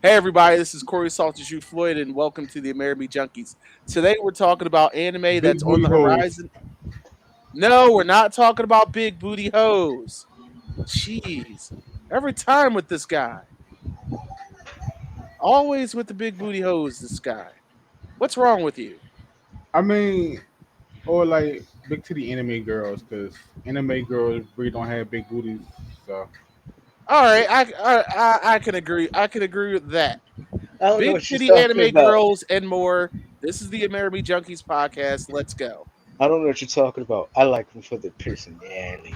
Hey everybody, this is Corey Salter Shoot Floyd, and welcome to the Amerime Junkies. Today we're talking about anime Big that's on booty the holes. horizon. No, we're not talking about big booty hoes. Jeez, every time with this guy, always with the big booty hoes. This guy, what's wrong with you? I mean, or like big titty anime girls, because anime girls really don't have big booties. So All right, I can agree. I can agree with that. I don't know Big what you're titty talking anime about. girls and more. This is the Amerime Junkies podcast. Let's go. I don't know what you're talking about. I like them for their personality.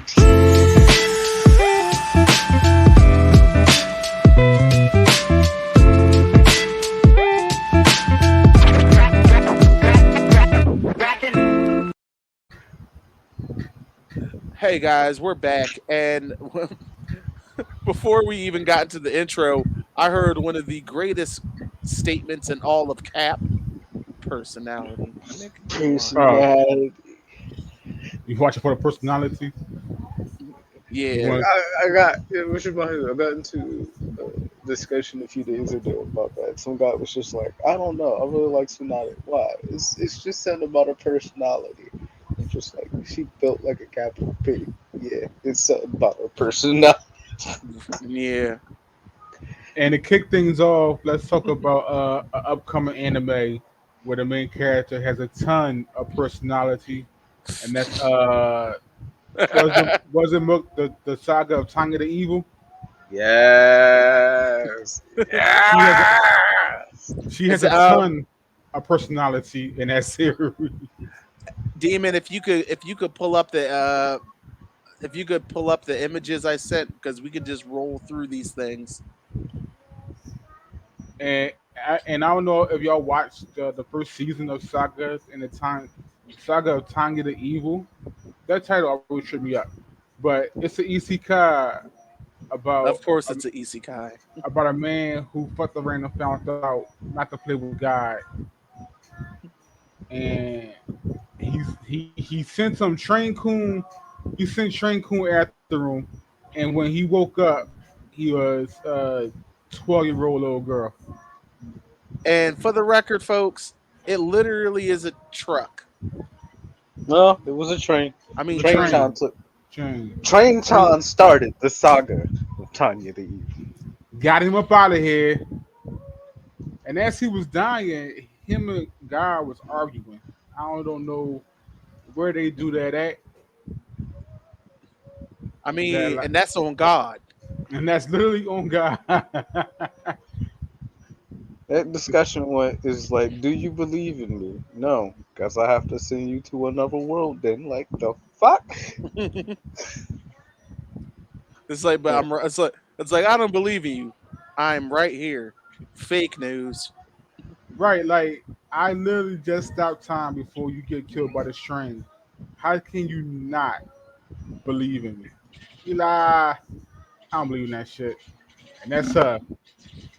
Hey guys, we're back, and before we even got into the intro, I heard one of the greatest statements in all of Cap personality. Nigga, come on. uh, Personality. you watch it for the personality. You Yeah. want I got. Yeah, what's your mind? I got into a discussion a few days ago about that. Some guy was just like, I don't know. I really like Tsunade. Why? It's just something about her personality. I'm just like she built like a capital P. Yeah, it's something about her personality. Yeah. and to kick things off, let's talk about an upcoming anime where the main character has a ton of personality, and that's was the saga of Tanya the Evil. Yes. She has a, Yes. she has It's a ton of personality in that series. Demon, if you could pull up the if you could pull up the images I sent, because we could just roll through these things. And I don't know if y'all watched the first season of Saga of Tanya the Evil. That title always tripped me up, but it's an isekai about Of course it's an isekai. about a man who fucked around and found out not to play with God, and he sent some train coon. He sent train coon after him, and when he woke up, he was a 12-year-old little girl. And for the record, folks, it literally is a truck. No, it was a train. I mean The Train train. Town train, took. train, Train train Town started the saga of Tanya the Evil. got him up out of here. And as he was dying, him and God was arguing. I don't know where they do that at. I That mean, like, and that's on God. and that's literally on God. That discussion is like, do you believe in me? No, because I have to send you to another world. Then, like the fuck? It's like, but it's like I don't believe in you. I'm right here. Fake news. Right, like I literally just stopped time before you get killed by this train. How can you not believe in me? Eli, I don't believe in that shit. And that's her.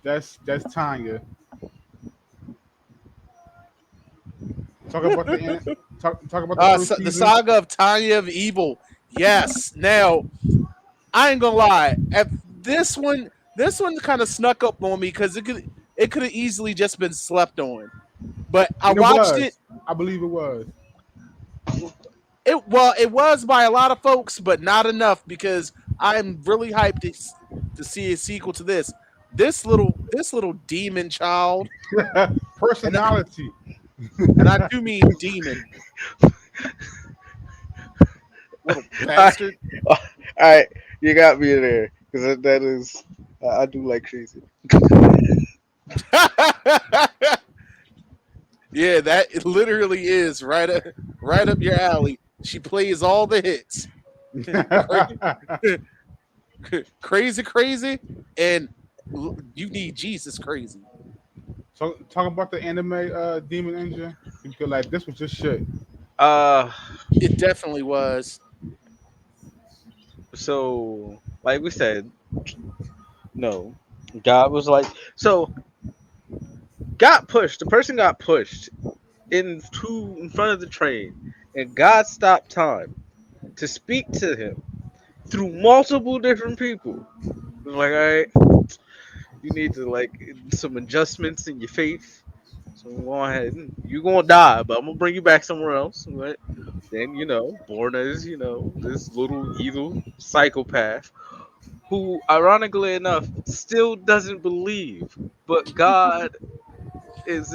That's Tanya. Talk about the first The season. saga of Tanya of Evil. Yes. Now I ain't gonna lie. At this one kind of snuck up on me because it could have easily just been slept on. But I And it watched it. was. I believe it was. It was by a lot of folks, but not enough because I'm really hyped to see a sequel to this. This little demon child, and Personality. and I do mean demon, little All bastard. right, you got me there because that is I do like crazy. Yeah, that it literally is right up your alley. She plays all the hits. Crazy, crazy, and you need Jesus crazy. So talk about the anime Demon Engine because like this was just shit. Uh, It definitely was. so like we said, no, God was like so got pushed. The person got pushed in front of the train, and God stopped time to speak to him through multiple different people. It was like, all right, You need to like some adjustments in your faith. So go ahead. You're gonna die, but I'm gonna bring you back somewhere else. Right? Then born as this little evil psychopath who, ironically enough, still doesn't believe. But God is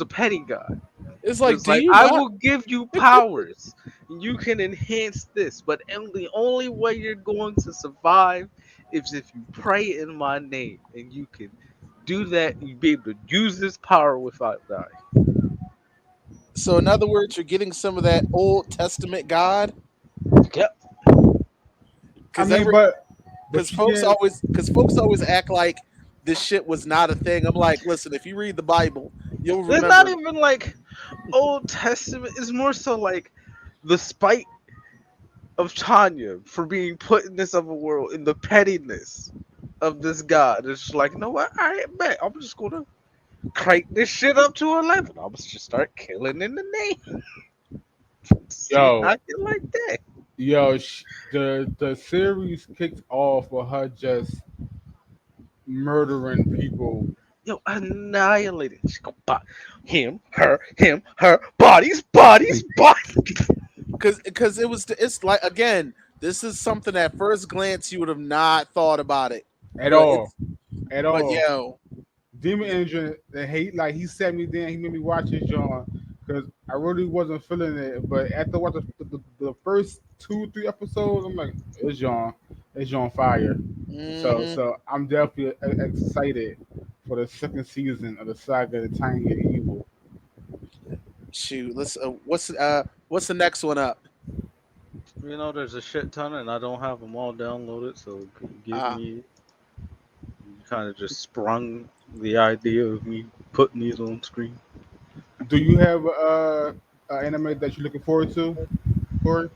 a petty God. It's like, It's do like you I not? will give you powers. You can enhance this, but the only way you're going to survive is if you pray in my name, and you can do that. You be able to use this power without dying. So in other words, you're getting some of that Old Testament God, Yep. I because mean, every but you get because folks always act like this shit was not a thing. I'm like, listen, if you read the Bible, you'll It's not remember. even like Old Testament. It's more so like the spite of Tanya for being put in this other world, in the pettiness of this God. It's just like, you know what? I ain't bet. I'm just gonna crank this shit up to 11. I'm just start killing in the name. See yo, how you like that. the series kicked off with her just murdering people. Yo, annihilated. She go him, her, bodies. Because it's like, again, this is something at first glance you would have not thought about it, At but all, it's at but all. yo, Demon Engine, the hate, like he set me down. He made me watch his John because I really wasn't feeling it. But after watching the first 2 3 episodes, I'm like, it's John fire. So hmm so I'm definitely excited for the second season of the saga, the Tiny and Evil. shoot, let's what's the next one up? There's a shit ton, and I don't have them all downloaded. So give Uh me. You kind of just sprung the idea of me putting these on screen. Do you have an anime that you're looking forward to, Corey?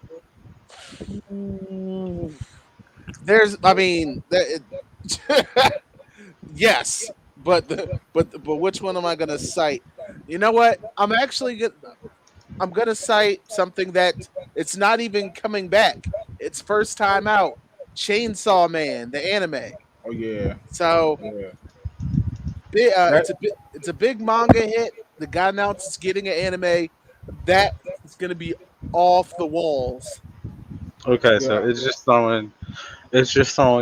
there's, I mean, yes, but which one am I gonna cite? You know what? I'm gonna cite something that it's not even coming back. It's first time out. Chainsaw Man, the anime. Oh yeah, So yeah. That it's a big manga hit. The guy announced it's getting an anime. That is gonna be off the walls. Okay, so yeah, it's just throwing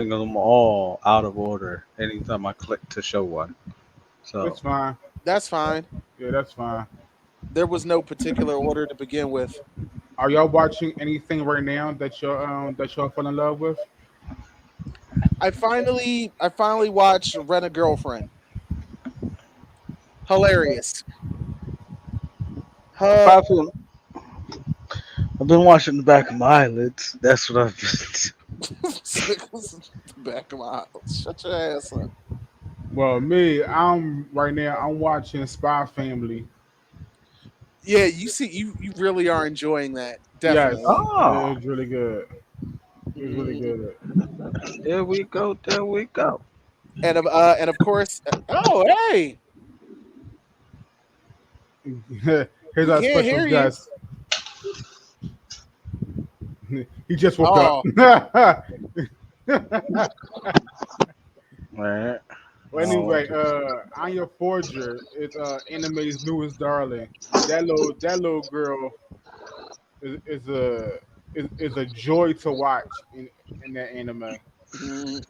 them all out of order anytime I click to show one. that's So fine. That's fine. Yeah, that's fine. There was no particular order to begin with. Are y'all watching anything right now that y'all fall in love with? I finally watched Rent a Girlfriend. Hilarious. Uh, I've been watching the back of my eyelids. That's what I've been. the back of my house. Shut your ass up. Well, me, I'm right now. I'm watching Spy Family. Yeah, you see, you really are enjoying that. Yes, Definitely. Oh, it's really good. It's really Mm, good. there we go. There we go. and of course, oh hey, Here's we our can't special hear you. guest. He just woke up. Oh, All right. Well, Oh, anyway, Anya Forger is anime's newest darling. That little girl is a joy to watch in that anime. mm.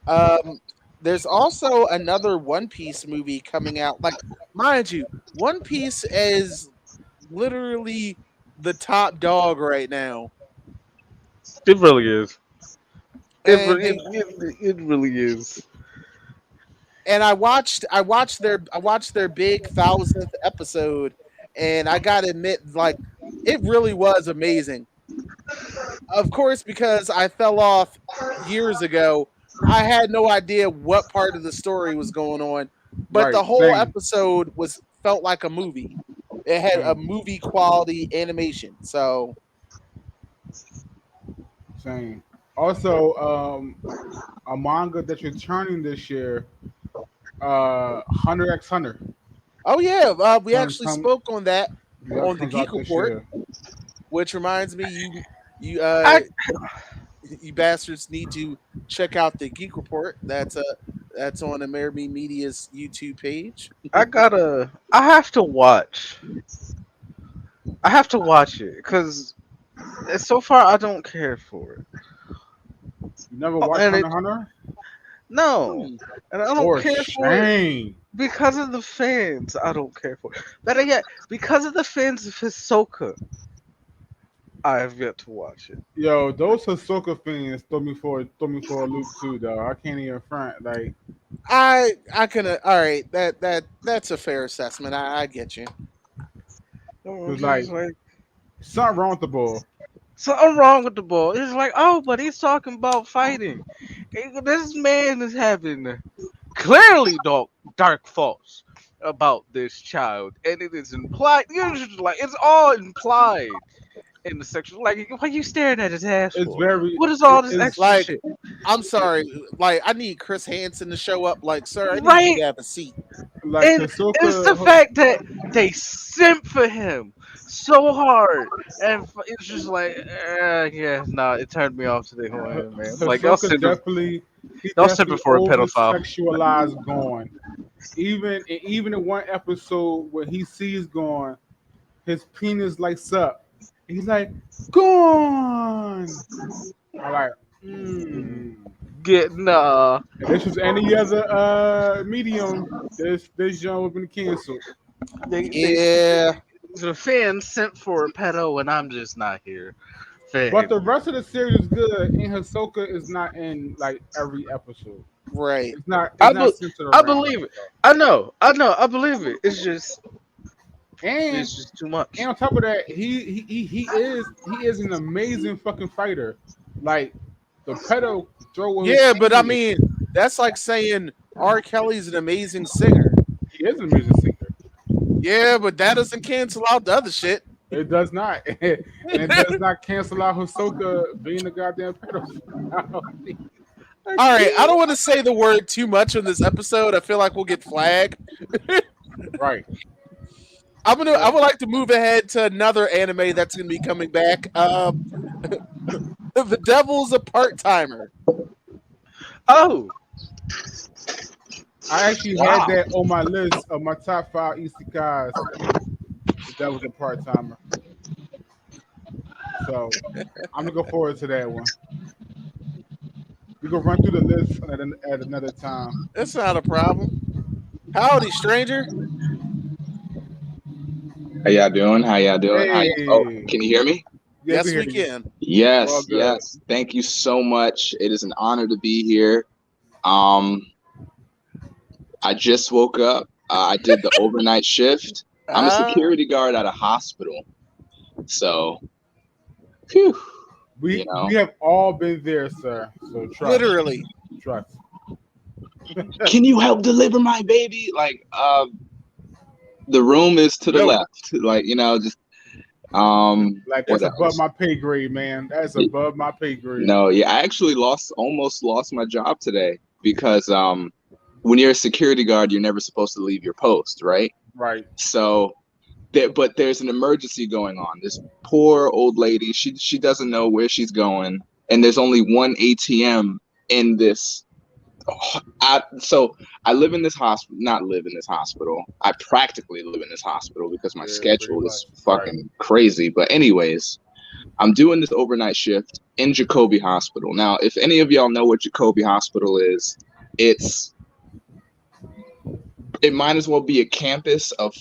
um, there's also another One Piece movie coming out. Like, mind you, One Piece is literally the top dog right now, it really is. It and re- it, they it, it really is. and I watched their big 1,000th episode, and I gotta admit, like, it really was amazing. Of course, because I fell off years ago, I had no idea what part of the story was going on, but Right, the whole same, episode was felt like a movie. It had a same, movie quality animation. So, same. Also, a manga that's returning this year, Hunter x Hunter, oh yeah, we comes actually come spoke on that yeah, on the comes Geek out this Report, year. which reminds me, you I you bastards need to check out the Geek Report. That's on Amerime Media's YouTube page. I have to watch. I have to watch it because so far I don't care for it. You never Oh, watched and Hunter it x Hunter? no, Hmm. and I don't For care for it shame. because of the fans. I don't care for it. Better yet, because of the fans of Hisoka, I have yet to watch it. Yo, those Hisoka fans throw me for a loop too, though. I can't even front. Like, I can all right. That's a fair assessment. I get you. I'm cause just like like something wrong with the ball. something wrong with the ball. It's like, oh, but he's talking about fighting. This man is having clearly dark thoughts about this child, and it is implied. You're just like it's all implied in the sexual. Like, what are you staring at his ass It's for? very What is all this it's extra Like, shit? I'm sorry. Like, I need Chris Hansen to show up. Like, sir, I need you Right, to have a seat. like and it's the Hisoka. fact that they simp for him so hard, and it's just like, yeah, nah, it turned me off to the whole end, man. Like Hisoka definitely he y'all simping definitely for a over pedophile. sexualized Gon. Even in one episode where he sees Gon, his penis lights up. He's like, Gon. I'm like, hmm. Get nah. If this was any other medium, this genre would have been canceled. They Yeah. the fans sent for a pedo, and I'm just not here. But Fan. the rest of the series is good, and Hisoka is not in like every episode. Right. It's not I it's be, not centered I around believe him. it. I believe it. And It's just too much. and on top of that, he is an amazing fucking fighter. Like the pedo throw with his Yeah, but I hand. mean, that's like saying R. Kelly's an amazing singer. He is an amazing singer. Yeah, but that doesn't cancel out the other shit. It does not, and it does not cancel out Hisoka being a goddamn pedophile. All right, I don't want to say the word too much in this episode. I feel like we'll get flagged. Right. I would like to move ahead to another anime that's gonna be coming back. The Devil's a part timer. Oh, I actually had Wow. that on my list of my top 5 isekais. That was a part timer. So I'm looking forward to that one. We can run through the list at another time. That's not a problem. Howdy, stranger. How y'all doing? How y'all doing? Oh, Hey, can you hear me? yeah, Yes, we hear we you. can. Well, Yes, good. yes. Thank you so much. It is an honor to be here. Um, I just woke up. I did the overnight shift. I'm a security guard at a hospital. So, phew, We you know. we have all been there, sir. So trust. Literally. Trust. Can you help deliver my baby? Like, the room is to the No. left. Like, just Like what that's above else? my pay grade, man. That's above my pay grade. No, yeah, I actually almost lost my job today because when you're a security guard, you're never supposed to leave your post, right? Right. So, but there's an emergency going on. This poor old lady, she doesn't know where she's going, and there's only one ATM in this. So I live in this hospital, not live in this hospital. I practically live in this hospital because my Yeah, pretty schedule is much. fucking crazy. But anyways, I'm doing this overnight shift in Jacoby Hospital. Now, if any of y'all know what Jacoby Hospital is, it might as well be a campus of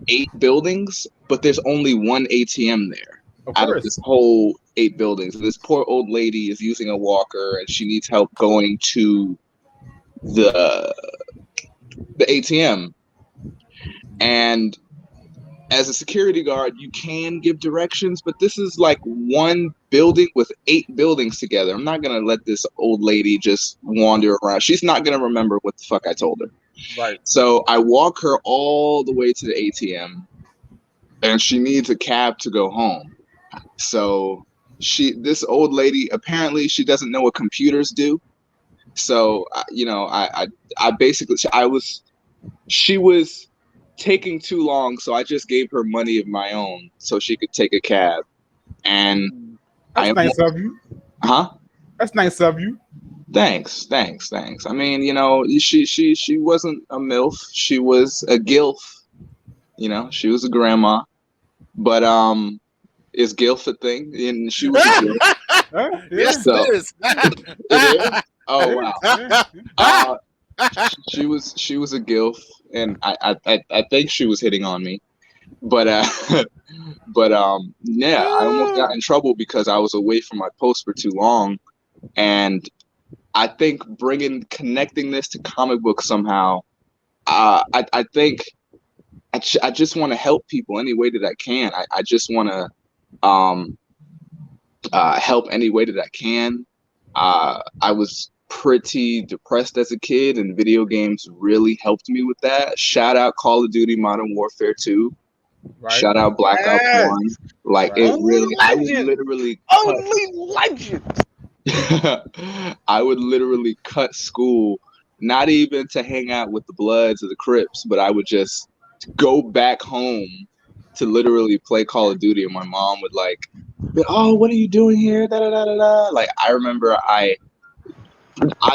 8 buildings, but there's only one ATM there Of out of course. this whole 8 buildings. This poor old lady is using a walker and she needs help going to the ATM. And as a security guard, you can give directions, but this is like one building with 8 buildings together. I'm not going to let this old lady just wander around. She's not going to remember what the fuck I told her. Right. So I walk her all the way to the ATM, and she needs a cab to go home. So this old lady, apparently she doesn't know what computers do. So, I basically, she was taking too long, so I just gave her money of my own so she could take a cab. And That's nice of you. huh? That's nice of you. Thanks. I mean, she wasn't a MILF. She was a GILF. She was a grandma. But is GILF a thing? And she was a GILF. Huh? Yeah. Yes, So it is. it is. Oh Yeah. wow. Yeah. Uh, she was a GILF, and I think she was hitting on me. But yeah, I almost got in trouble because I was away from my post for too long, and I think connecting this to comic books somehow. I think I just want to help people any way that I can. I just want to help any way that I can. I was pretty depressed as a kid, and video games really helped me with that. Shout out Call of Duty Modern Warfare 2. Right. Shout out Black Ops Yes. 1. Like Right. it Only really, I would legend. literally Only legend. I would literally cut school, not even to hang out with the Bloods or the Crips, but I would just go back home to literally play Call of Duty, and my mom would like, "Oh, what are you doing here?" Da da da da da. Like I remember, I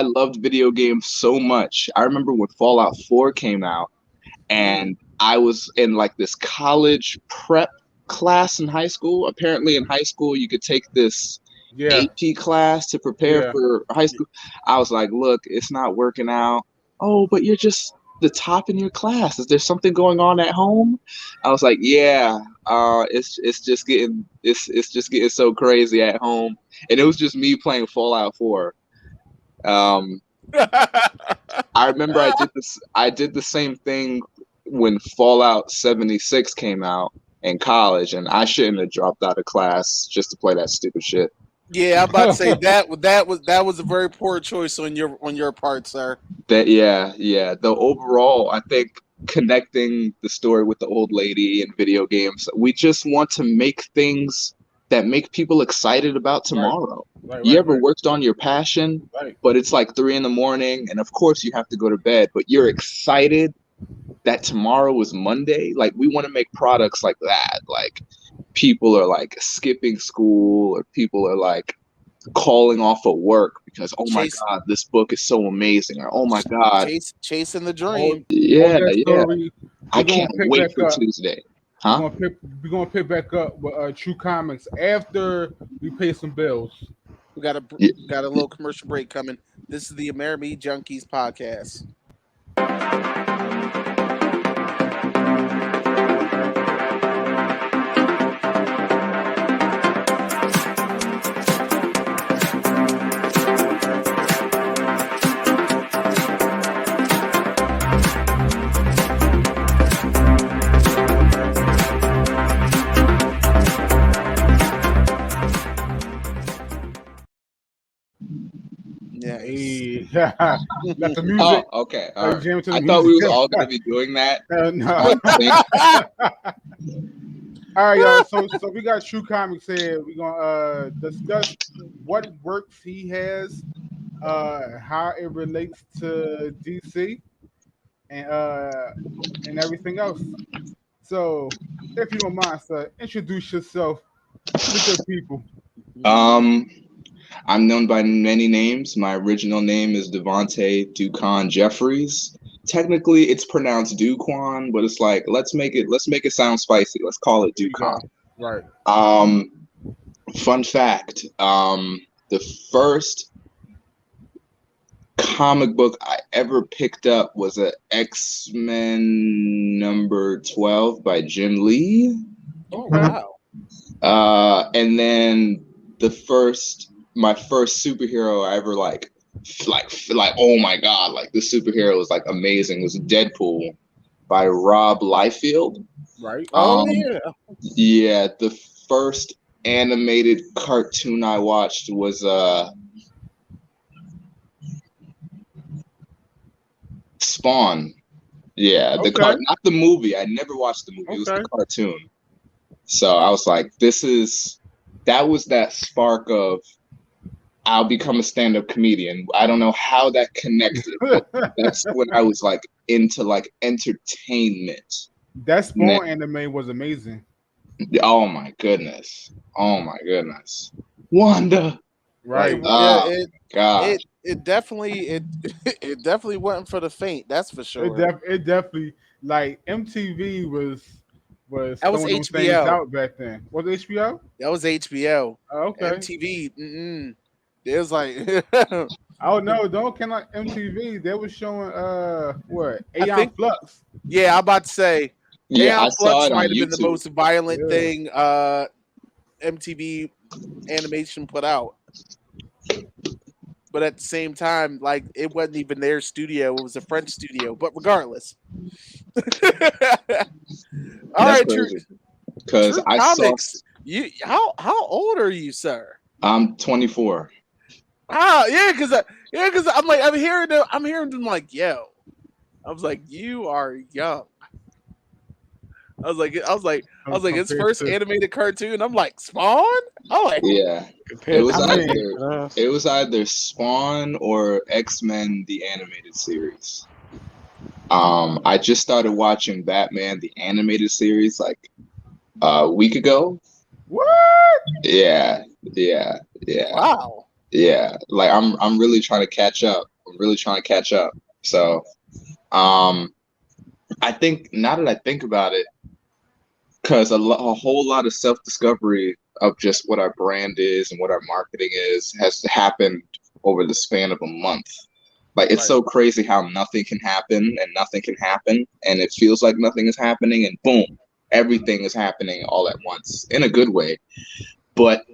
loved video games so much. I remember when Fallout 4 came out, and I was in like this college prep class in high school. Apparently, in high school, you could take this Yeah. AP class to prepare Yeah. for high school. I was like, look, it's not working out. Oh, but you're just the top in your class. Is there something going on at home? I was like, yeah, it's just getting so crazy at home. And it was just me playing Fallout 4. I remember I did the same thing when Fallout 76 came out in college, and I shouldn't have dropped out of class just to play that stupid shit. Yeah, I'm about to say that was a very poor choice on your part, sir. Yeah. The overall, I think connecting the story with the old lady and video games, we just want to make things that make people excited about tomorrow. Right. You Right. ever Right. worked on your passion, Right. but it's like 3 a.m, and of course you have to go to bed, but you're excited that tomorrow is Monday? Like we want to make products like that. Like people are like skipping school, or people are like calling off of work because, oh my Chase, god, this book is so amazing, or oh my god, chasing the Hold, dream. hold yeah, that yeah, story. I We're gonna can't pick wait back for up. Tuesday. We're Huh? gonna pick back up with True Comics after we pay some bills. We got a Yeah. got a little commercial break coming. This is the Amerime Junkies podcast. Yeah. Hey, let the music. Oh, okay, all Like right. jam to the I thought we was music. all gonna be doing that. No. All right, y'all. So we got True Comics here. We're gonna discuss what works he has, how it relates to DC, and everything else. So, if you don't mind, sir, introduce yourself to the good people. Um, I'm known by many names. My original name is Devontae Ducon Jeffries. Technically, it's pronounced Duquan, but it's like let's make it sound spicy. Let's call it There you Ducon. go. Right. Fun fact: the first comic book I ever picked up was a X-Men number 12 by Jim Lee. Oh wow. And then my first superhero I ever like oh my god, like this superhero was like amazing, was Deadpool by Rob Liefeld. Right. Oh Um, yeah. yeah, the first animated cartoon I watched was Spawn. Yeah, Okay. not the movie. I never watched the movie. It was Okay. the cartoon. So I was like, that was that spark of I'll become a stand-up comedian. I don't know how that connected, but that's when I was like into like entertainment. That Spawn anime was amazing. Oh my goodness. Wanda. Like, Right. Yeah, oh my god, it definitely it definitely wasn't for the faint. That's for sure. It definitely like MTV was That was throwing them things HBO. out back then. Was it HBO? That was HBO. Oh, okay. MTV. It was like Oh no, don't can like MTV. They were showing what I Aeon think. Flux. Yeah, I'm about to say yeah, Aeon I saw Flux it on might have been the YouTube. most violent Yeah. thing MTV animation put out. But at the same time, like it wasn't even their studio; it was a French studio. But regardless, all That's right, True crazy because True I saw. Comics. You how old are you, sir? I'm 24. Ah, because I'm like I'm hearing them like yo. I was like, you are young. I was like, his Compared first to, animated cartoon. I'm like, Spawn. Oh, like, Yeah, it Compared to was I my mean, either stupid ass. it was either Spawn or X-Men the animated series. I just started watching Batman the animated series like a week ago. what? Yeah, yeah, yeah, wow. yeah. Like I'm really trying to catch up. I'm really trying to catch up. So, um, I think now that I think about it, because a whole lot of self-discovery of just what our brand is and what our marketing is has happened over the span of a month. Like it's Right. so crazy how nothing can happen and nothing can happen, and it feels like nothing is happening, and boom, everything is happening all at once in a good way. But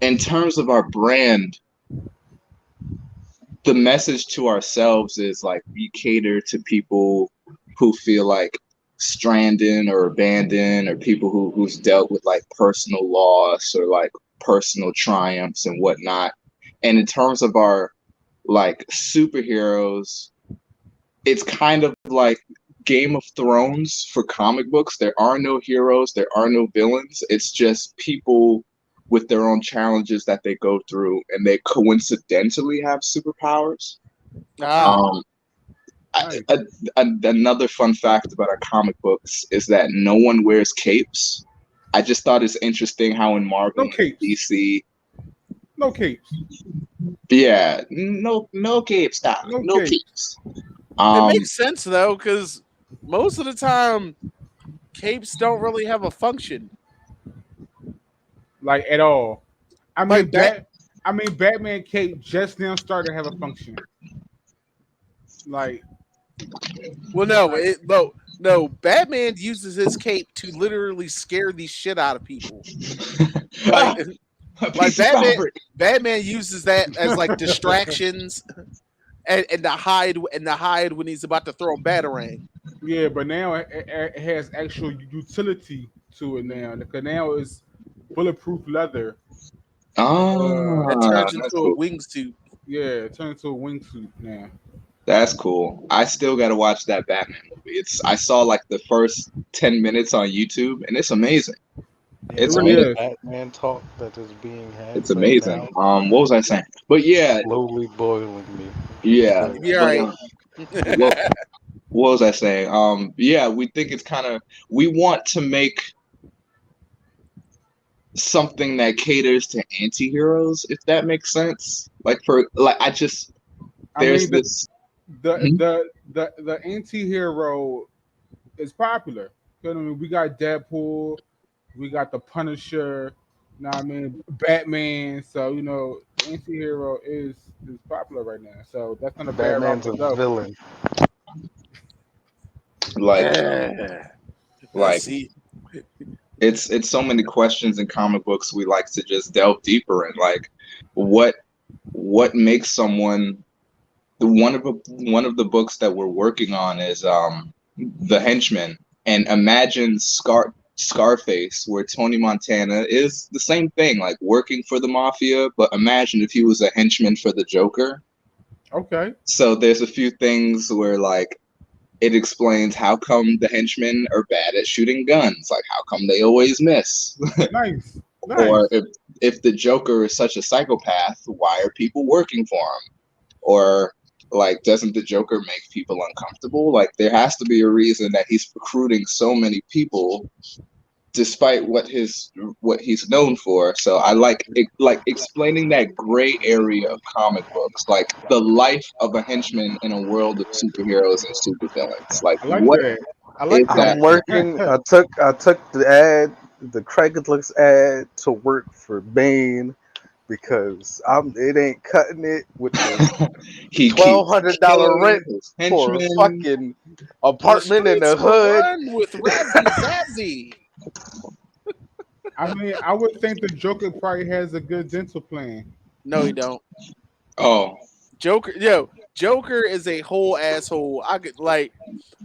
in terms of our brand, the message to ourselves is like we cater to people who feel like stranded or abandoned, or people who's dealt with like personal loss or like personal triumphs and whatnot. And in terms of our like superheroes, it's kind of like Game of Thrones for comic books. There are no heroes, there are no villains. It's just people with their own challenges that they go through, and they coincidentally have superpowers. Ah, Um, Nice. Another fun fact about our comic books is that no one wears capes. I just thought it's interesting how in Marvel No and capes. DC, No capes. yeah, no capes, darling, No no capes. capes. it Um, makes sense though, because most of the time capes don't really have a function. Like at all. I Like mean, bat. Batman cape just now started to have a function. Like, Well, no, like no. Batman uses his cape to literally scare the shit out of people. Like, a like piece of fabric. Batman uses that as like distractions and to hide when he's about to throw a batarang. yeah, but now it has actual utility to it now. Because now it's bulletproof leather. It Ah, turns that's into a cool. wingsuit. Yeah, it turned into a wingsuit now. That's cool. I still got to watch that Batman movie. I saw like the first 10 minutes on YouTube, and it's amazing. It Yeah, It's all really the amazing. is. Batman talk that is being had It's right amazing. now What was I saying? But yeah, slowly boiling me. yeah. But Be all But right. what what was I saying? Yeah, we think it's kind of we want to make something that caters to anti-heroes, if that makes sense. Like for like I just I there's mean, this. the Mhm. the the anti-hero is popular. You know what I mean, we got Deadpool, we got the Punisher. You know what I mean, Batman. So the anti-hero is popular right now. So that's not a bad route Batman's to a go. villain. like I like see. it's so many questions in comic books we like to just delve deeper in, like what makes someone one of the books that we're working on is The Henchman, and imagine Scarface, where Tony Montana is the same thing, like working for the mafia, but imagine if he was a henchman for the Joker. Okay, So there's a few things where like it explains how come the henchmen are bad at shooting guns, like how come they always miss. nice, Or nice. if the Joker is such a psychopath, why are people working for him? Or like, doesn't the Joker make people uncomfortable? Like, there has to be a reason that he's recruiting so many people despite what he's known for. So I like explaining that gray area of comic books, like the life of a henchman in a world of superheroes and supervillains. Like, I like what that. I is like that? I'm working. that. I took the Craigslist ad to work for Bane because it ain't cutting it with the He twelve keeps hundred dollar killing rent his for a henchmen. fucking The apartment in streets the will hood. run with Razzie Zazzy. I mean, I would think the Joker probably has a good dental plan. No, he don't. Oh, Joker is a whole asshole. I could like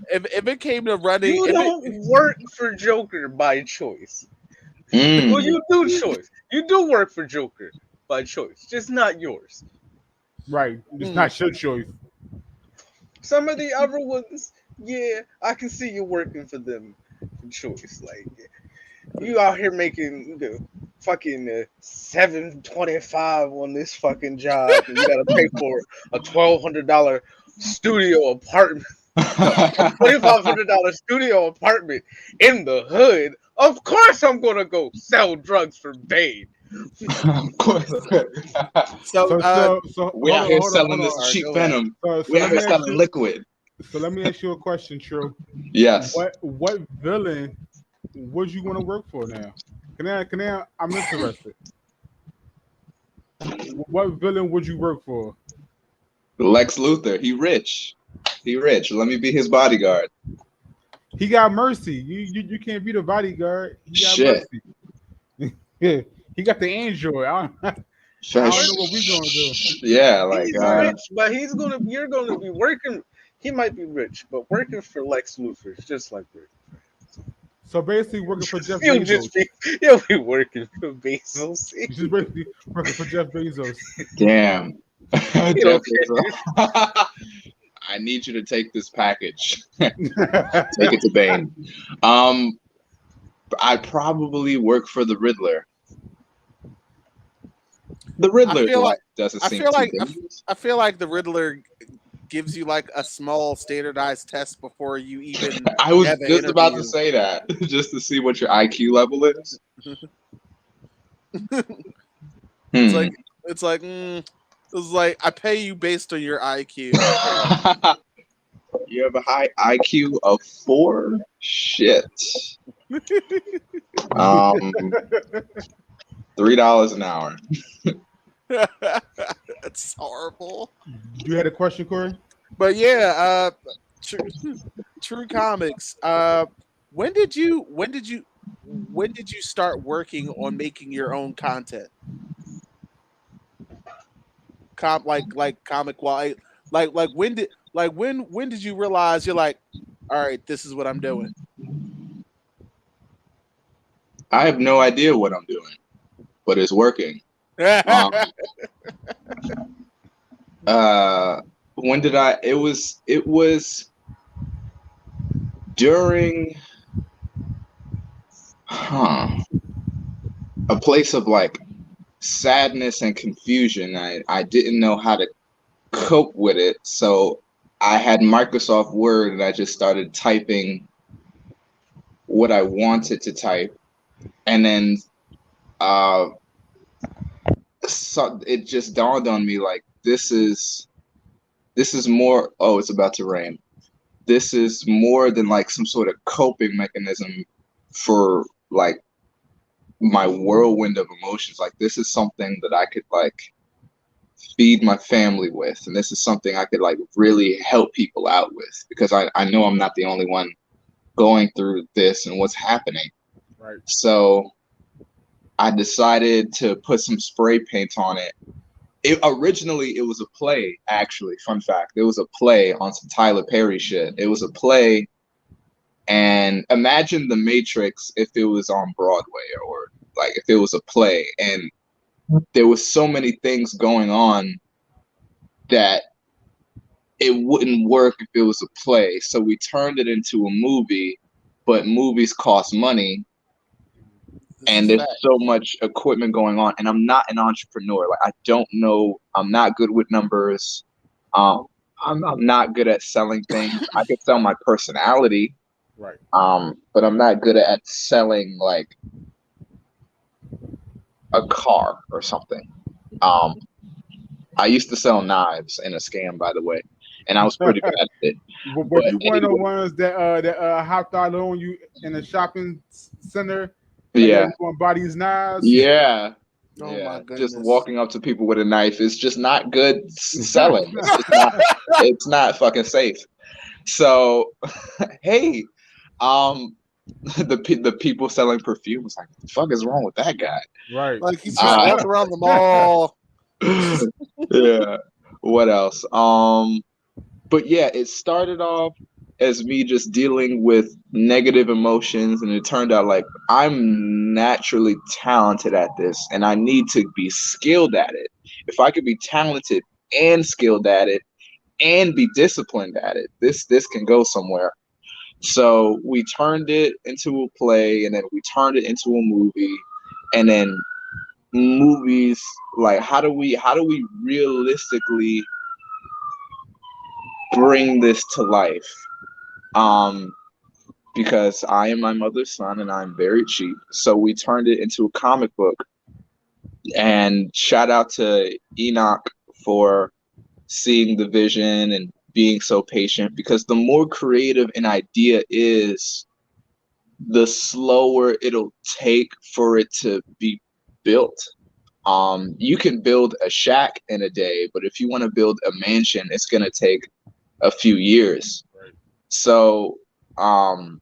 if it came to running, You if it don't work for Joker by choice. Well, mm. you do choice. You do work for Joker by choice, just not yours. Right. It's mm, not your choice. Some of the other ones, yeah, I can see you working for them for choice. Like you out here making the fucking 725 on this fucking job, and you got to pay for a $1,200 studio apartment. No, a $2,500 studio apartment in the hood. Of course, I'm gonna go sell drugs for Bane. Of course. so So We hold out on, here hold on, selling hold this on. All right, cheap go ahead. venom. So We out let here me ask selling you. liquid. So let me ask you a question, True. Yes. What villain would you want to work for now? Can I? I'm interested. What villain would you work for? Lex Luthor. He rich. He rich. Let me be his bodyguard. He got mercy. You can't be the bodyguard. He got Shit. mercy. Yeah, he got the android. I don't know what we gonna do. Yeah, like He's rich, but you're gonna be working. He might be rich, but working for Lex Luthor is just like rich. So basically, working for Jeff You'll Bezos. just be you'll be working for Bezos. You just basically working for Jeff Bezos. damn. You Jeff don't Bezos. I need you to take this package. Take it to Bane. I'd probably work for the Riddler. The Riddler doesn't I seem feel too like dangerous. I feel like the Riddler gives you like a small standardized test before you even I was have an just about to interview. say that, just to see what your IQ level is. It's like it's like I pay you based on your IQ. You have a high IQ of 4? Shit. $3 an hour. That's horrible. You had a question, Corey? But yeah, True Comics. When did you start working on making your own content? Like comic wise, when did you realize you're like, all right, this is what I'm doing? I have no idea what I'm doing, but it's working. Um, when did I? It was during a place of like sadness and confusion. I didn't know how to cope with it, so I had Microsoft Word and I just started typing what I wanted to type, and then so it just dawned on me like this is more. Oh, it's about to rain. This is more than like some sort of coping mechanism for like my whirlwind of emotions. Like this is something that I could like feed my family with, and this is something I could like really help people out with, because I know I'm not the only one going through this and what's happening. Right. So I decided to put some spray paint on it. Originally it was a play, actually. Fun fact, it was a play on some Tyler Perry shit. It was a play, and imagine The Matrix if it was on Broadway, or like if it was a play, and there was so many things going on that it wouldn't work if it was a play. So we turned it into a movie, but movies cost money, and there's so much equipment going on, and I'm not an entrepreneur. Like I don't know, I'm not good with numbers. I'm not good at selling things. I could sell my personality, Right. But I'm not good at selling like a car or something. Um, I used to sell knives in a scam, by the way, and I was pretty bad at it. But But you one of the anyway, ones that hopped out on you in a shopping center, like yo, yeah, you want to buy these knives? yeah, Oh my yeah. Just goodness. walking up to people with a knife is just not good selling. It's just not. It's not fucking safe. So, hey, um, the people selling perfume was like, "What the fuck is wrong with that guy?" Right. Like he's just Uh, walking around the mall. yeah. What else? But yeah, it started off as me just dealing with negative emotions, and it turned out like I'm naturally talented at this, and I need to be skilled at it. If I could be talented and skilled at it and be disciplined at it, this can go somewhere. So we turned it into a play, and then we turned it into a movie, and then movies like how do we realistically bring this to life? Um, because I am my mother's son and I'm very cheap. So we turned it into a comic book. And shout out to Enoch for seeing the vision and being so patient, because the more creative an idea is, the slower it'll take for it to be built. You can build a shack in a day, but if you want to build a mansion, it's going to take a few years. Right. So, um,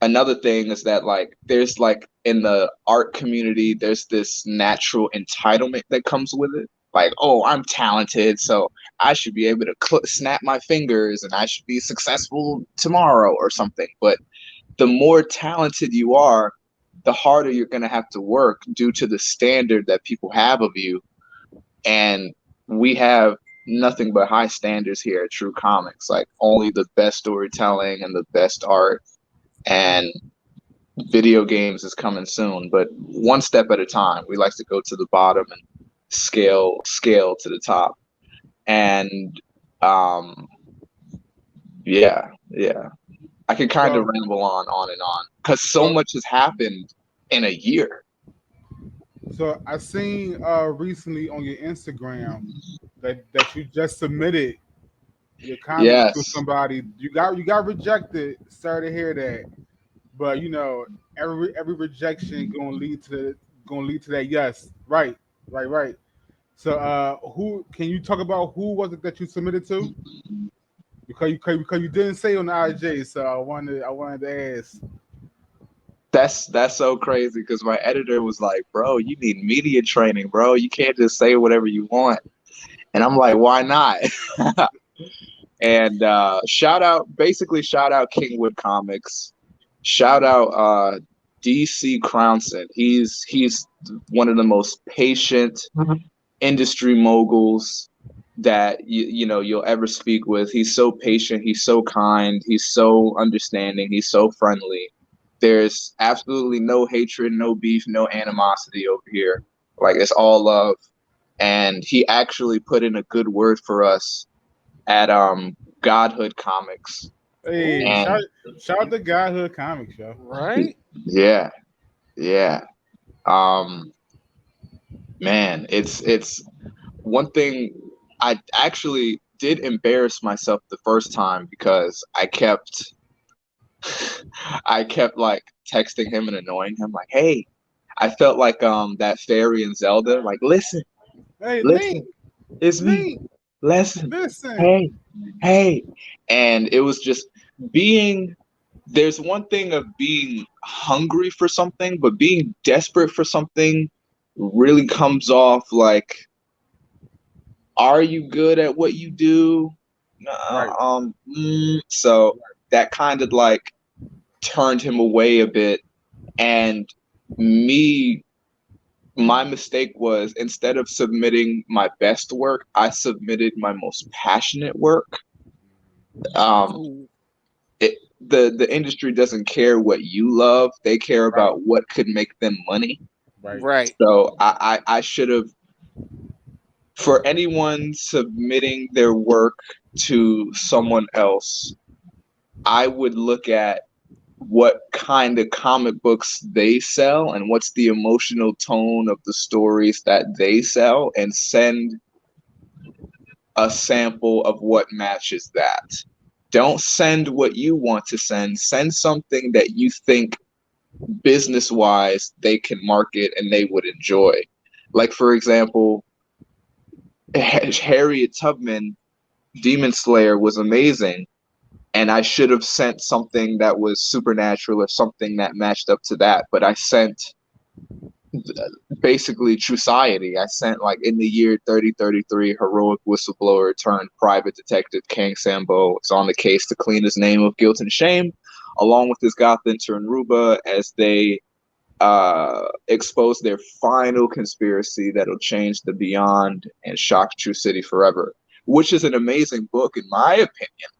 another thing is that like there's like in the art community, there's this natural entitlement that comes with it. Like, oh, I'm talented, so I should be able to snap my fingers and I should be successful tomorrow or something. But the more talented you are, the harder you're going to have to work due to the standard that people have of you. And we have nothing but high standards here at True Comics, like only the best storytelling and the best art. And video games is coming soon, but one step at a time. We like to go to the bottom and scale to the top. And um, yeah. I could kind of So ramble on and on because so so much has happened in a year. so I seen recently on your Instagram that you just submitted your comics to Yes, somebody. You got rejected. Sorry to hear that. But you know, every rejection gonna lead to that yes. Right. Right, right. So who can you talk about who was it that you submitted to? Because you didn't say on the IJ, so I wanted to ask. that's so crazy because my editor was like, "Bro, you need media training, bro. You can't just say whatever you want." And I'm like, "Why not?" And shout out Kingwood Comics, shout out DC Crownson. He's one of the most patient industry moguls that you know you'll ever speak with. He's so patient, he's so kind, he's so understanding, he's so friendly. There's absolutely no hatred, no beef, no animosity over here. Like it's all love. And he actually put in a good word for us at Godhood Comics. Hey, Ooh, shout out to Godhood Comics, yo. right? Yeah, yeah. Um, man, it's one thing. I actually did embarrass myself the first time because I kept like texting him and annoying him like, "Hey, I felt like that fairy in Zelda, like, listen, Hey, Link, listen, it's me. Link, Listen. listen. Hey, hey." And it was just being there's one thing of being hungry for something, but being desperate for something really comes off like, are you good at what you do? Right. So that kind of like turned him away a bit. And me, my mistake was instead of submitting my best work, I submitted my most passionate work. Um, Ooh, the industry doesn't care what you love; they care Right. about what could make them money. Right. right. So I should have, for anyone submitting their work to someone else, I would look at what kind of comic books they sell and what's the emotional tone of the stories that they sell, and send a sample of what matches that. Don't send what you want to send. Send something that you think business wise they can market and they would enjoy. Like, for example, Harriet Tubman, Demon Slayer was amazing, and I should have sent something that was supernatural or something that matched up to that, but I sent basically True Society. I sent, like, in the year 3033, heroic whistleblower turned private detective Kang Sambo is on the case to clean his name of guilt and shame, along with his goth intern Ruba, as they expose their final conspiracy that'll change the Beyond and shock True City forever, which is an amazing book in my opinion.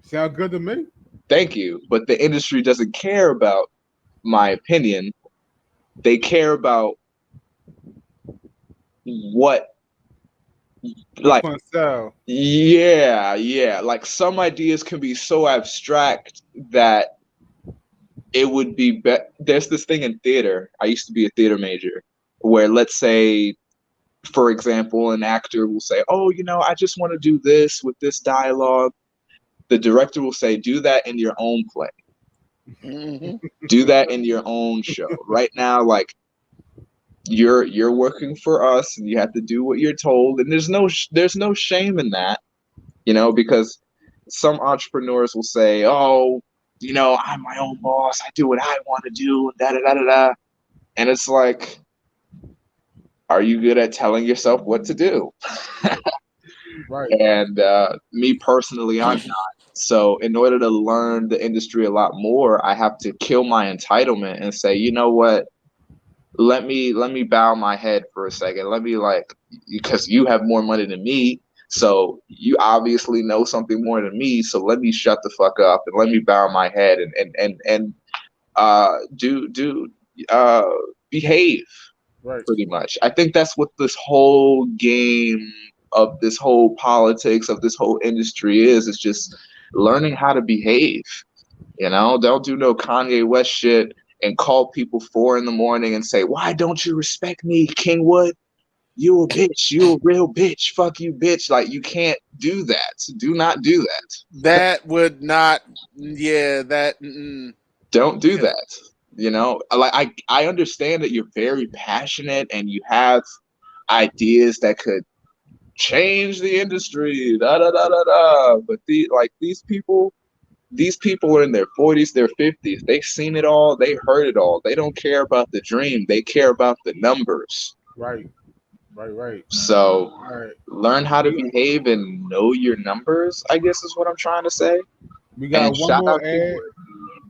Sound good to me. Thank you. But the industry doesn't care about my opinion. They care about what, like, Gonna sell. yeah. Like, some ideas can be so abstract that it would be there's this thing in theater. I used to be a theater major where, let's say, for example, an actor will say, "Oh, I just want to do this with this dialogue." The director will say, "Do that in your own play. Mhm. Do that in your own show. Right now, like, you're working for us, and you have to do what you're told." And there's no shame in that, because some entrepreneurs will say, "Oh, I'm my own boss. I do what I want to do." Da da da da da. And it's like, are you good at telling yourself what to do? Right. And me personally, I'm not. So in order to learn the industry a lot more, I have to kill my entitlement and say, you know what? Let me bow my head for a second. Let me, like, because you have more money than me, so you obviously know something more than me. So let me shut the fuck up and let me bow my head and do behave. Right. Pretty much. I think that's what this whole game of this whole politics of this whole industry is. It's just learning how to behave. Don't do no Kanye West shit and call people 4 a.m. and say, "Why don't you respect me, Kingwood? You a bitch. You a real bitch. Fuck you, bitch." Like, you can't do that. Do not do that. That would not. Yeah, that. Mm, Don't do yeah, that. Like, I understand that you're very passionate and you have ideas that could change the industry, da da da da da. But these people are in their 40s, their 50s. They've seen it all. They heard it all. They don't care about the dream. They care about the numbers. Right. Right. So All right. learn how to We behave and know your numbers, I guess is what I'm trying to say. we And got one shout more out ad. Kingwood.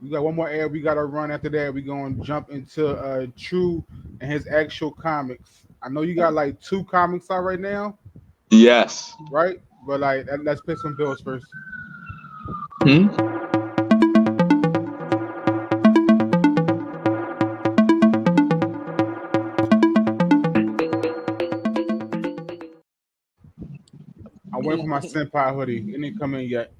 We got one more ad. We got to run after that. We're gonna jump into True and his actual comics. I know you got like 2 comics out right now, Yes. right? But like, let's pay some bills first. Hmm? I'm waiting for my senpai hoodie. It didn't come in yet.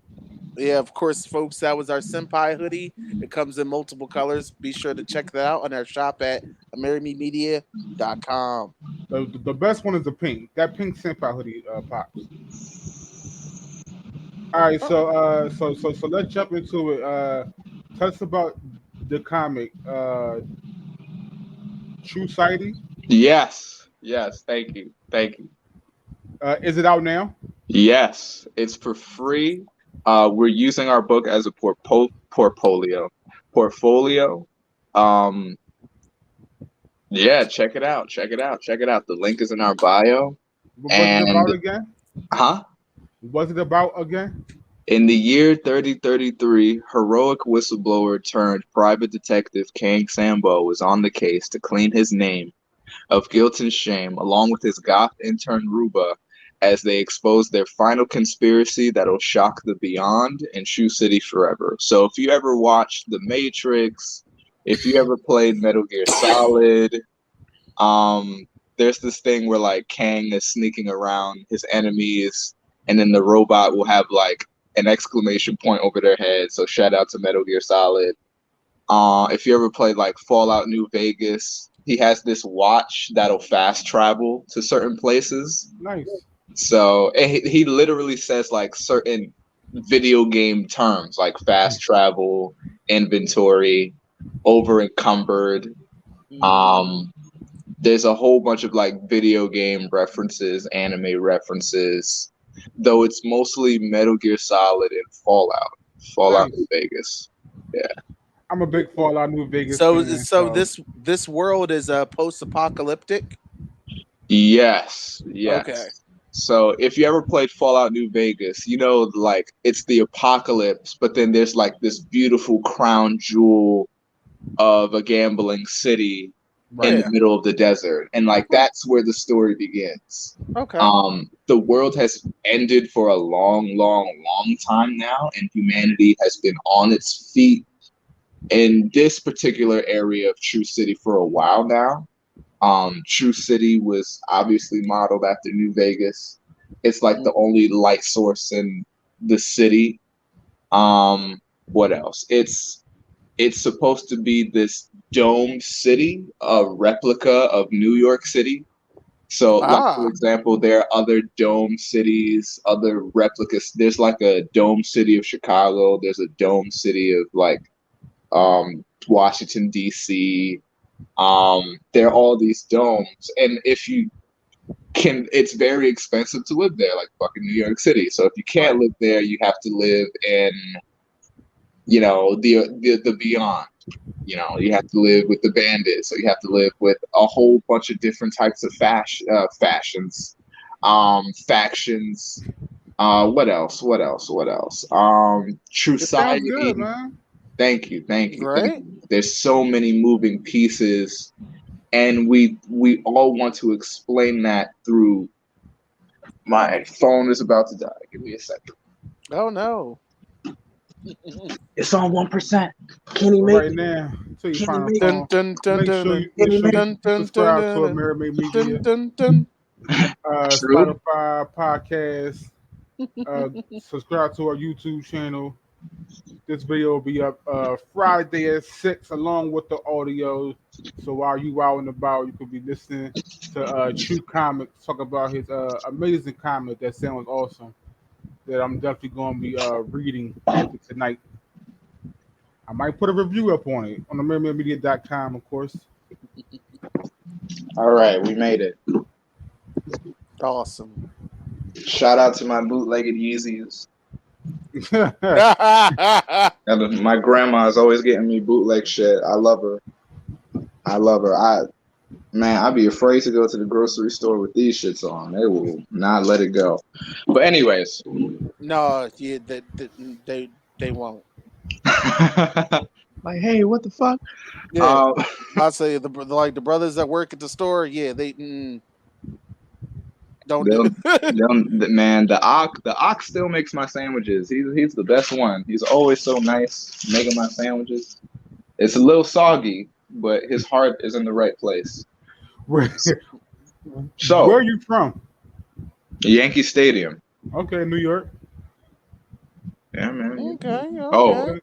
yeah. Of course, folks. That was our senpai hoodie. It comes in multiple colors. Be sure to check that out on our shop at AmerimeMedia.com. The best one is the pink. That pink senpai hoodie pops. All right, so let's jump into it. Tell us about the comic, True Sighting. Yes. Yes. Thank you. Thank you. Is it out now? Yes, it's for free. We're using our book as a portfolio. Portfolio. Um, yeah, check it out. Check it out. Check it out. The link is in our bio. What was it about And again? huh? What was it about again? In the year 3033, heroic whistleblower turned private detective Kang Sambo was on the case to clean his name of guilt and shame, along with his goth intern Ruba, as they expose their final conspiracy that'll shock the Beyond and Shoe City forever. So if you ever watched The Matrix, if you ever played Metal Gear Solid, there's this thing where, like, Kang is sneaking around his enemies, and then the robot will have, like, an exclamation point over their head. So shout out to Metal Gear Solid. If you ever played like Fallout New Vegas, he has this watch that'll fast travel to certain places. Nice. So and he literally says like certain video game terms like fast travel, inventory, over encumbered. There's a whole bunch of like video game references, anime references, though it's mostly Metal Gear Solid and Fallout Nice. New Vegas. Yeah. I'm a big Fallout New Vegas So fan. so this world is post-apocalyptic. Yes. Okay. So if you ever played Fallout New Vegas, you know, like it's the apocalypse, but then there's like this beautiful crown jewel of a gambling city in Right. the middle of the desert, and like that's where the story begins. Okay. The world has ended for a long time now, and humanity has been on its feet in this particular area of True City for a while now. True City was obviously modeled after New Vegas. It's like the only light source in the city. What else? It's supposed to be this dome city, a replica of New York City. So, like for example, there are other dome cities, other replicas. There's like a dome city of Chicago. There's a dome city of like Washington D.C. There are all these domes, and if you can, it's very expensive to live there, like fucking New York City. So if you can't live there, you have to live in, you know, the beyond. You know, you have to live with the bandits, so you have to live with a whole bunch of different types of factions. What else? True It sounds Society. good, man. Thank you. Right. There's so many moving pieces, and we all want to explain that through. My phone is about to die. Give me a second. Oh no. It's on 1%. Can he make Right it? now, until you Can find you a make Dun, phone, dun, dun, make dun, sure dun, you dun, subscribe to dun, Amerime dun, Media, dun, dun. True? Spotify podcast. Subscribe to our YouTube channel. This video will be up Friday at 6 along with the audio. So while you out and about, you could be listening to Tru Comics talk about his amazing comic that sounds awesome. That I'm definitely going to be reading later tonight. I might put a review up on it on AmerimeMedia.com, of course. All right, we made it. Awesome. Shout out to my bootlegged Yeezys. Oh And my grandma is always getting me bootleg shit. I love her. I'd be afraid to go to the grocery store with these shits on. They will not let it go. But anyways. no, yeah, they won't. Like, hey, what the fuck? Yeah, I'll say the brothers that work at the store. Yeah, they don't do it. Man, the ox still makes my sandwiches. He's the best one. He's always so nice making my sandwiches. It's a little soggy, but his heart is in the right place. Where So, are you from? Yankee Stadium. Okay, New York. Yeah, man. Okay. Oh.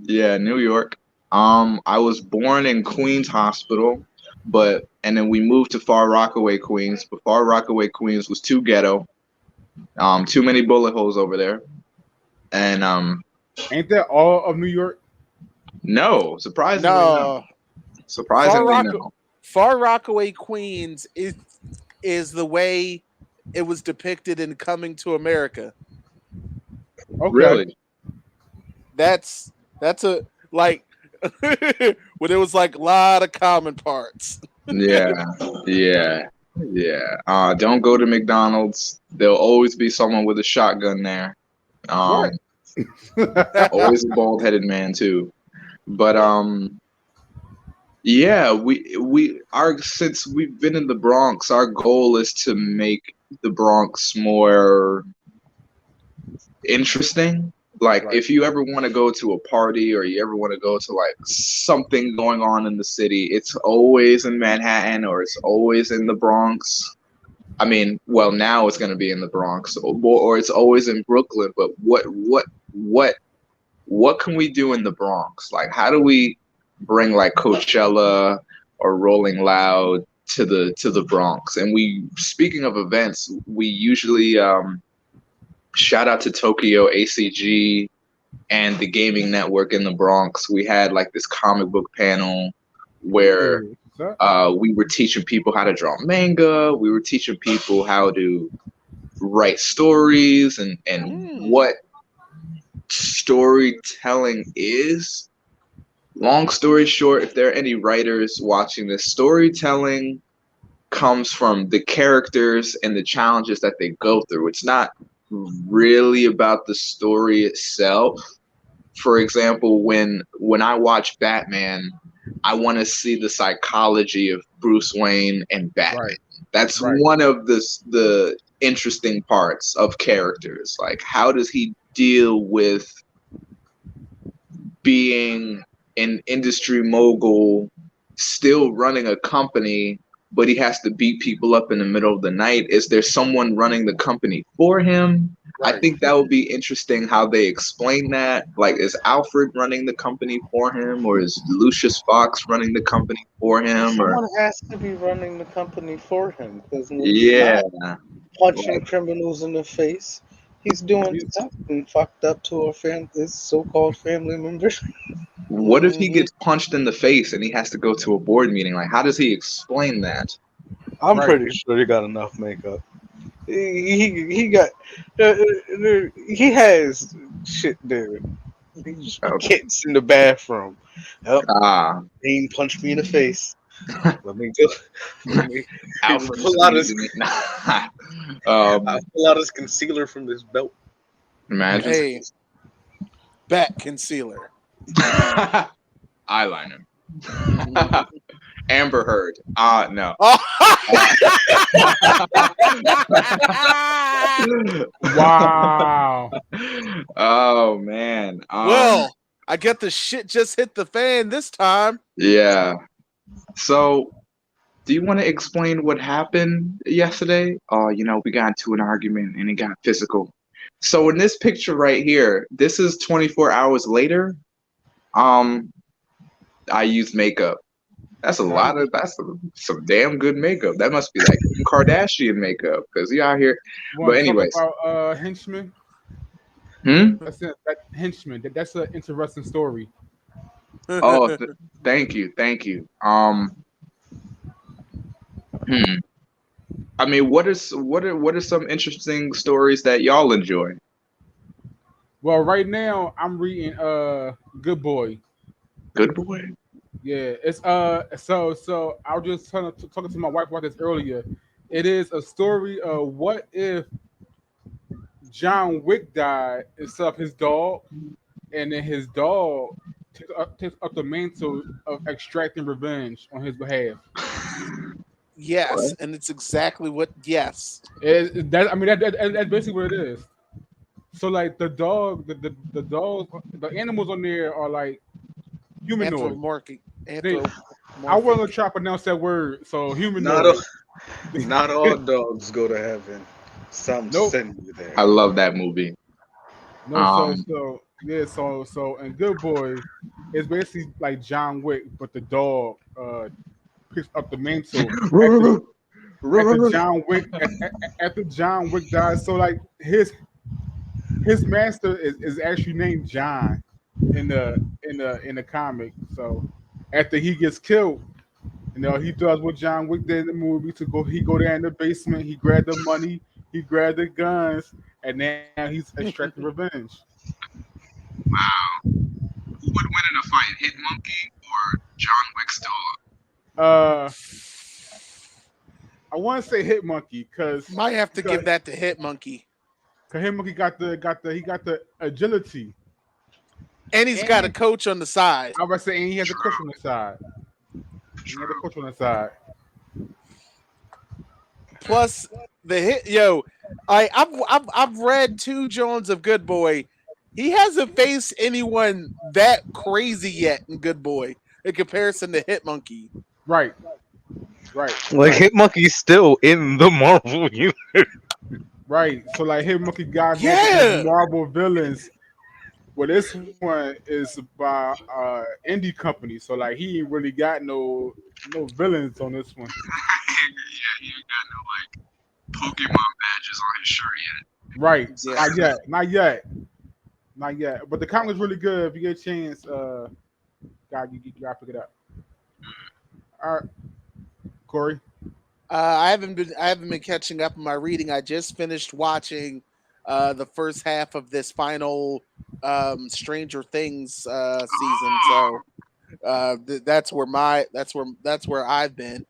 Yeah, New York. I was born in Queens Hospital, and then we moved to Far Rockaway, Queens. But Far Rockaway, Queens was too ghetto. Too many bullet holes over there. And Ain't that all of New York? no, surprisingly no. Surprisingly no. Far Rockaway, Queens is the way it was depicted in Coming to America. Okay. Really? That's a like when it was like a lot of common parts. Yeah. Don't go to McDonald's. There'll always be someone with a shotgun there. What? Always a bald-headed man too. But yeah, since we've been in the Bronx, our goal is to make the Bronx more interesting. Like, Right. if you ever want to go to a party or you ever want to go to like something going on in the city, it's always in Manhattan or it's always in the Bronx. I mean, well, now it's going to be in the Bronx, or it's always in Brooklyn. But what can we do in the Bronx? Like, how do we bring like Coachella or Rolling Loud to the Bronx? And we, speaking of events, we usually shout out to Tokyo ACG and the gaming network in the Bronx. We had like this comic book panel where Ooh, what's up? we were teaching people how to draw manga. We were teaching people how to write stories and Hmm. what storytelling is. Long story short, if there are any writers watching this, storytelling comes from the characters and the challenges that they go through. It's not really about the story itself. For example, when I watch Batman, I want to see the psychology of Bruce Wayne and Batman. Right, That's right. one of the interesting parts of characters. Like, how does he deal with being an industry mogul, still running a company, but he has to beat people up in the middle of the night? Is there someone running the company for him? I Right. think that would be interesting how they explain that. Like, is Alfred running the company for him, or is Lucius Fox running the company for him? Or Someone has to be running the company for him because when he's yeah, not punching like criminals in the face, he's doing He's something fucked up to his so-called family members. what if he Hmm. gets punched in the face and he has to go to a board meeting? Like, how does he explain that? I'm right. pretty sure he got enough makeup. He got he has shit there. He just Okay. gets in the bathroom. Oh, Ah, Dean punched me in the face. Let me go. Let me he will Alfred pull out his squeezing it. I'll um, pull out his concealer from this belt. imagine Hey, bat concealer. eyeliner. Amber Heard. No. Oh. Wow. Oh man. Well, I get the shit just hit the fan this time. Yeah. So, do you want to explain what happened yesterday? Oh, we got into an argument and it got physical. So in this picture right here, this is 24 hours later. Um, I used makeup. Nice. That's some damn good makeup. That must be like Kim Kardashian makeup because you out here. But Want to talk anyways, about henchman? hmm? That's it. That henchman. That's an interesting story. Oh, thank you, thank you. Hmm. I mean, what are some interesting stories that y'all enjoy? Well, right now I'm reading Good Boy. Good boy. Yeah, it's so I was just talking to my wife about this earlier. It is a story of what if John Wick died instead of his dog, and then his dog takes up the mantle of extracting revenge on his behalf. Yes, and it's exactly what. Yes, That I mean that's basically what it is. So like the dog, the dog, the animals on there are like humanoid. anthropomorphic. They I Anthropomorphic. wasn't trying to pronounce that word. So Not all, humanoid. not all dogs go to heaven. Some Nope. send you I there. love that movie. No. So Um, so yeah. So and Good Boy is basically like John Wick, but the dog picks up the mantle after John Wick after John Wick dies. So like his master is actually named John in the comic. So after he gets killed, he does what John Wick did in the movie to go there in the basement, he grabbed the money, he grabbed the guns, and now he's extracting revenge. who would win in a fight, Hit Monkey or John Wick Stola? Uh I want to say Hit Monkey Might have to because give that to Hit Monkey, Hit Monkey got the agility, and he's got a and coach on the side. I was saying he has a coach on the side. He has a coach on the side. Plus the hit. Yo, I've read two Jones of Good Boy. He hasn't faced anyone that crazy yet in Good Boy in comparison to Hit Monkey. Right. Right, Like right, Hitmonkey's still in the Marvel universe. right. So like Hitmonkey got over his Yeah. Marvel villains. Well, this one is by indie company, so like he ain't really got no villains on this one. Yeah, he ain't got no like Pokemon badges on his shirt yet. Right, So Yeah. not yet, not yet, not yet. But the comic is really good. If you get a chance, you gotta pick it up. All right, Corey. I haven't been catching up on my reading. I just finished watching the first half of this final Stranger Things season. oh, So that's where I've been.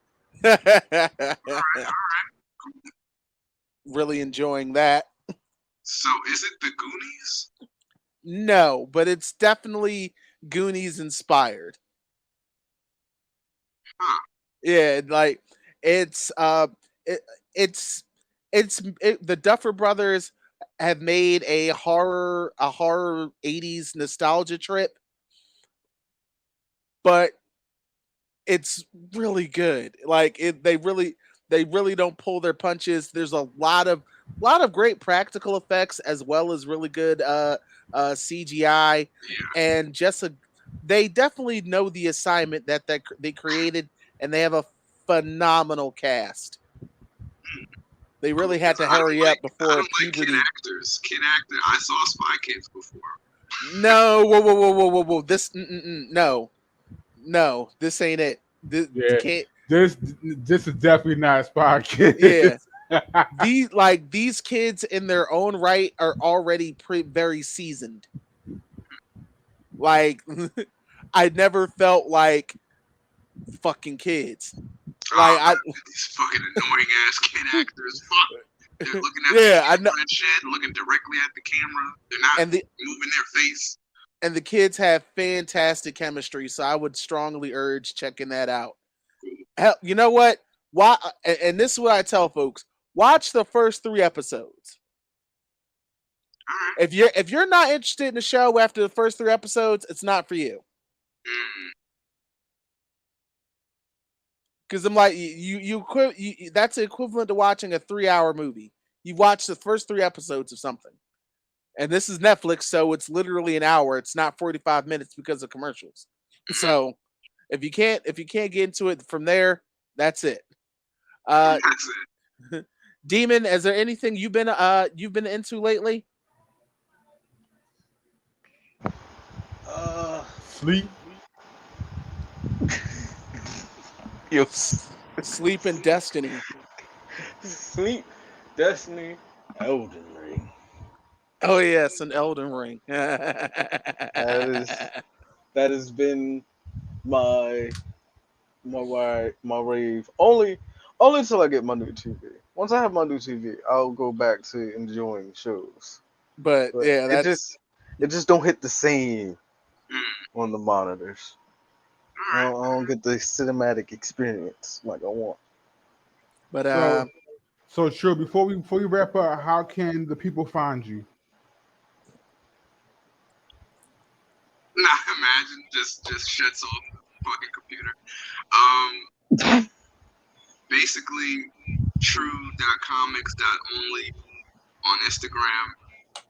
Really enjoying that. so is it the Goonies? No, but it's definitely Goonies inspired. Huh. Yeah, like it's it, it's the Duffer Brothers have made a horror 80s nostalgia trip, but it's really good. Like they really don't pull their punches. There's a lot of great practical effects as well as really good CGI, Yeah. and they definitely know the assignment that they created, and they have a phenomenal cast. They Cool. really had Because to I don't hurry up like I before don't like kid puberty. actors. Kid actor. I saw Spy Kids before. No, whoa, whoa, whoa, whoa, whoa, whoa. No, no, this ain't it. This Yeah, can't. this is definitely not Spy Yeah, Kids. these kids in their own right are already very seasoned. Like I never felt like fucking kids. Oh Like I god, these fucking annoying ass kid actors. Fuck. They're looking at the yeah, I know. camera and shit, looking directly at the camera. They're not and the moving their face. and the kids have fantastic chemistry, so I would strongly urge checking that out. Hell, you know what? Why? And this is what I tell folks: watch the first 3 episodes. Alright. If you're not interested in the show after the first 3 episodes, it's not for you. Mm, Because I'm like that's equivalent to watching a 3 hour movie. You've watched the first 3 episodes of something, and this is Netflix, so it's literally an hour. It's not 45 minutes because of commercials. So if you can't get into it from there, that's it. Uh, that's it. Demon, is there anything you've been into lately? Uh, Sleep. yo, Sleep and Destiny. Sleep, Destiny, Elden Ring. Oh yes, an Elden Ring. That is that has been my my rave. Only until I get my new TV. Once I have my new TV, I'll go back to enjoying shows. But But yeah, it just don't hit the same Mm, on the monitors. alright. I don't get the cinematic experience like I want. but So sure. Before we wrap up, how can the people find you? Nah, imagine just shuts off the fucking computer. Um basically Tru.comics.only on Instagram.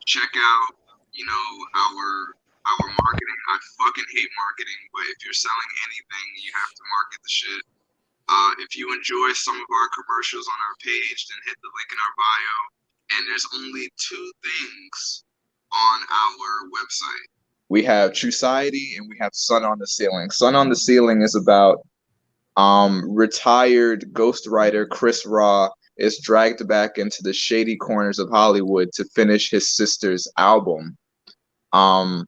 Check out, our marketing. I fucking hate marketing, but if you're selling anything, you have to market the shit. If you enjoy some of our commercials on our page, then hit the link in our bio. And there's only two things on our website. We have True Society and we have Sun on the Ceiling. Sun on the Ceiling is about retired ghostwriter Chris Raw is dragged back into the shady corners of Hollywood to finish his sister's album. Um,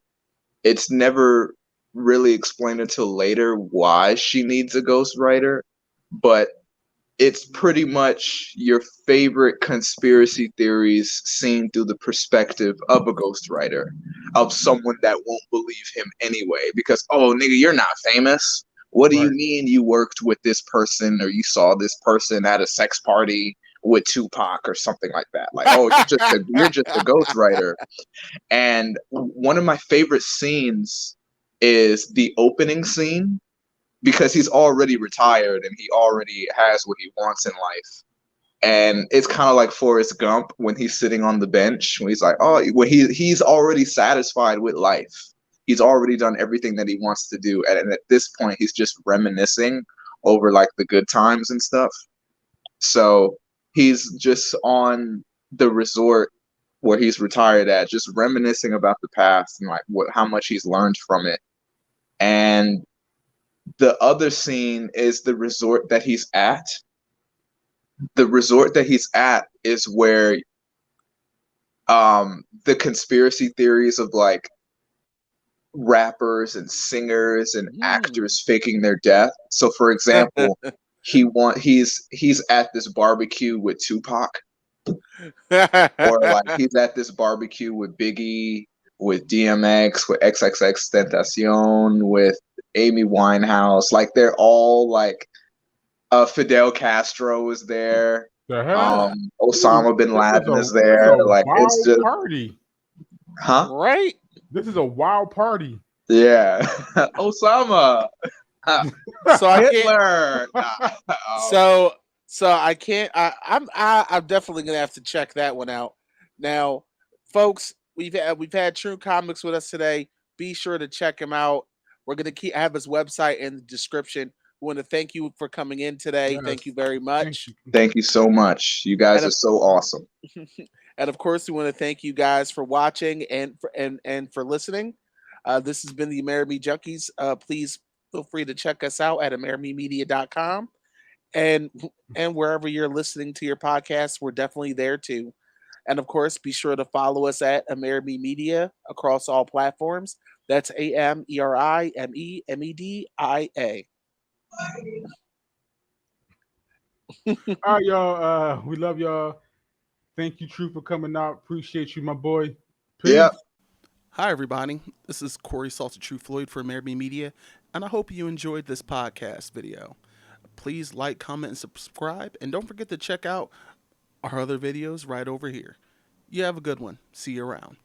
it's never really explained until later why she needs a ghostwriter, but it's pretty much your favorite conspiracy theories seen through the perspective of a ghostwriter, of someone that won't believe him anyway. Because, oh, nigga, you're not famous. What do you Right. mean you worked with this person or you saw this person at a sex party with Tupac or something like that? Like, oh, you're just a ghostwriter. And one of my favorite scenes is the opening scene because he's already retired and he already has what he wants in life. And it's kind of like Forrest Gump when he's sitting on the bench when he's like, oh, when he's already satisfied with life. He's already done everything that he wants to do, and at this point, he's just reminiscing over like the good times and stuff. So he's just on the resort where he's retired at, just reminiscing about the past and like how much he's learned from it. And the other scene is the resort that he's at. The resort that he's at is where the conspiracy theories of like rappers and singers and actors faking their death. So for example, he's at this barbecue with Tupac, or like he's at this barbecue with Biggie, with DMX, with XXX Tentacion, with Amy Winehouse. Like they're all like Fidel Castro is there. The hell? Osama bin This is Laden is this is there. a Like it's wild just, party. huh? Right? This is a wild party. Yeah. Osama. So I can't. Hitler. So I can't. I'm definitely gonna have to check that one out. Now, folks, we've had True Comics with us today. Be sure to check him out. We're gonna have his website in the description. We want to thank you for coming in today. Yes. Thank you very Thank much. you. Thank you so much. You guys And are so awesome. and of course, we want to thank you guys for watching and for listening. This has been the Amerime Junkies. Please feel free to check us out at AmerimeMedia.com and and wherever you're listening to your podcast, we're definitely there too. And of course, be sure to follow us at Amerime Media across all platforms. That's AMERIMEMEDIA. All right, y'all. We love y'all. Thank you, True, for coming out. Appreciate you, my boy. Peace. Yep. Hi, everybody. This is Corey Salted True Floyd for Amerime Media, and I hope you enjoyed this podcast video. Please like, comment, and subscribe, and don't forget to check out our other videos right over here. You have a good one. See you around.